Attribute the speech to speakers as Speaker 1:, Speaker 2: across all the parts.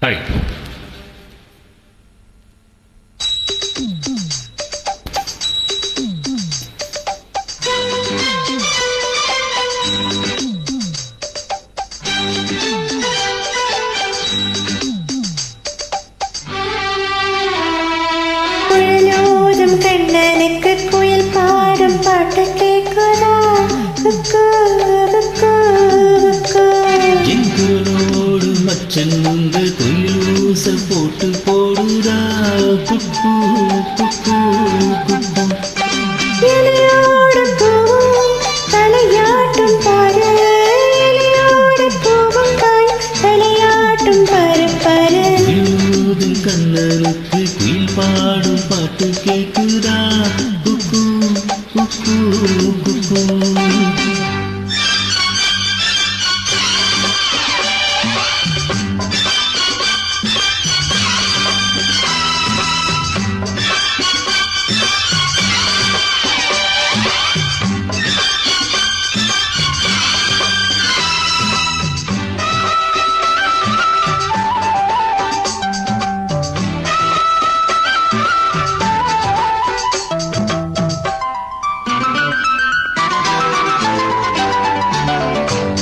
Speaker 1: Hi.
Speaker 2: குழலோதும் கண்ணனுக்கு குயில் பாடும் பாட்டு கேட்குதா?
Speaker 3: என் குரலோடு மச்சன் உங்க குயிலூசல் போட்டு போடுதா? குக்கு குக்கு குக்கு.
Speaker 2: இலையோடு பூவும் தலையாட்டும் பாரு, இலையோடு பூவும் காய் தலையாட்டும் பாரு பாரு.
Speaker 3: குயிலோதும் கண்ணனுக்கு குயில் பாடும் பாட்டு கேட்குதா? குக்கு குக்கு குக்கு.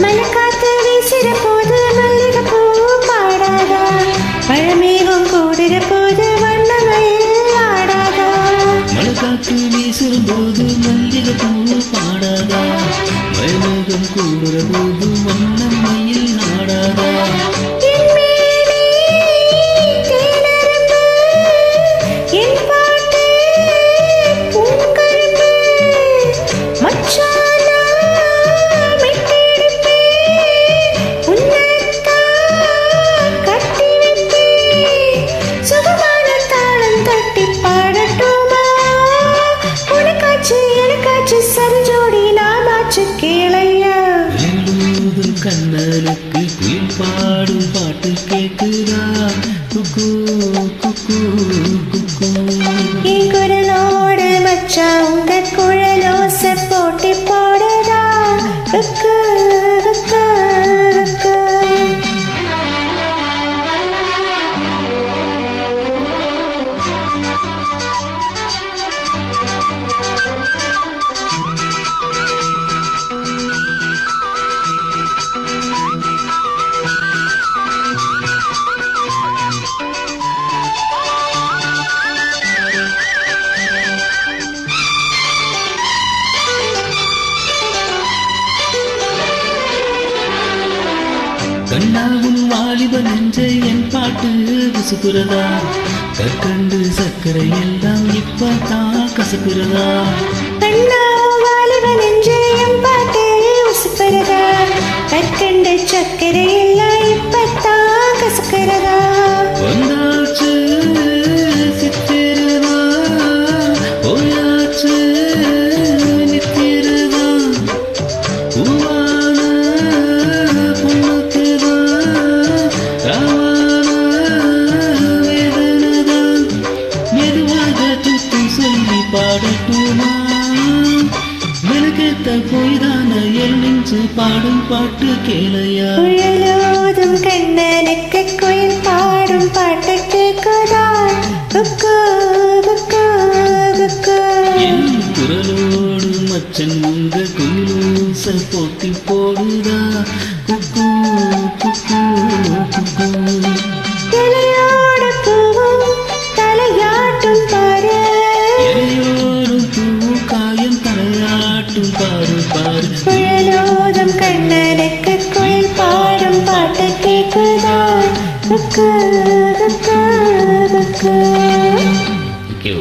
Speaker 2: மலைக்காத்து வீசுற போது மல்லிகை பூ பாடாதா? பழமேகம் கூடுற போது வண்ணமயில் ஆடாதா?
Speaker 3: மழைக்காற்று வீசும் போது மல்லிகை பூ பாடாதா? மயமேகம் கூடுற போது வண்ணம் மயில் நாடாதா?
Speaker 2: என் மேனி தேனரும்பு, என் பாட்டு பூங்கரும்பு. மச்சானா மெட்டெடுப்பே, உன்னைத்தான் கட்டி வைப்பே. சுகமான தாளம் தட்டி பாடட்டுமா? உனக்காச்சு எனக்காச்சு சரிஜோடி நாமாச்சு கேளையா.
Speaker 3: எழுதும் கண்ணனுக்கு குயில் பாடும் பாட்டு கேட்குதா? குக்கு குக்கு குக்கு.
Speaker 2: என் குரலோடு மச்சான் உங்க குழலோச போட்டி போடுதா? குக்கு குக்கு குக்கு.
Speaker 3: கண்ணாவும் வாலிப நெஞ்சை என் பாட்டு விசுக்குறதா? கற்கண்டு சர்க்கரை எல்லாம் இப்பதான் கசக்குறதா?
Speaker 2: கண்ணா வாலிப நெஞ்சையும் பாட்டு உசுப்புறதா? கற்கண்டு சக்கரை எல்லாம் இப்பத்தான் கசக்கிறதா?
Speaker 3: வந்தாச்சு சித்திரதா, போயாச்சு நித்திரதா. பூவான பொண்ணுக்குதா, ராவான வேதனதா. மெதுவாக துத்து சொல்லி பாடட்டுமா? மெனக்கெத்த போய்தான என் நெஞ்சு பாடும் பாட்டு கேளையா?
Speaker 2: குழலோதும் கண்ணனுக்கு குயில் பாடும் பாட்டு கேட்குதா? குக்கு குக்கு குக்கு.
Speaker 3: என் குரலோடு மச்சன் உங்க குயிலூசல் போட்டி போடுதா? குக்கு குக்கு குக்கு.
Speaker 2: இலையோடு பூவும் தலையாட்டும் பாரு,
Speaker 3: இலையோடும் பூ காயம் தலையாட்டும் பாரு பாரு.
Speaker 2: குழலோதும் கண்ணனுக்கு குயில் பாடும் பாட்டு கேட்குதா? குக்கு குக்கு குக்கு.
Speaker 1: தேங்க்யூ.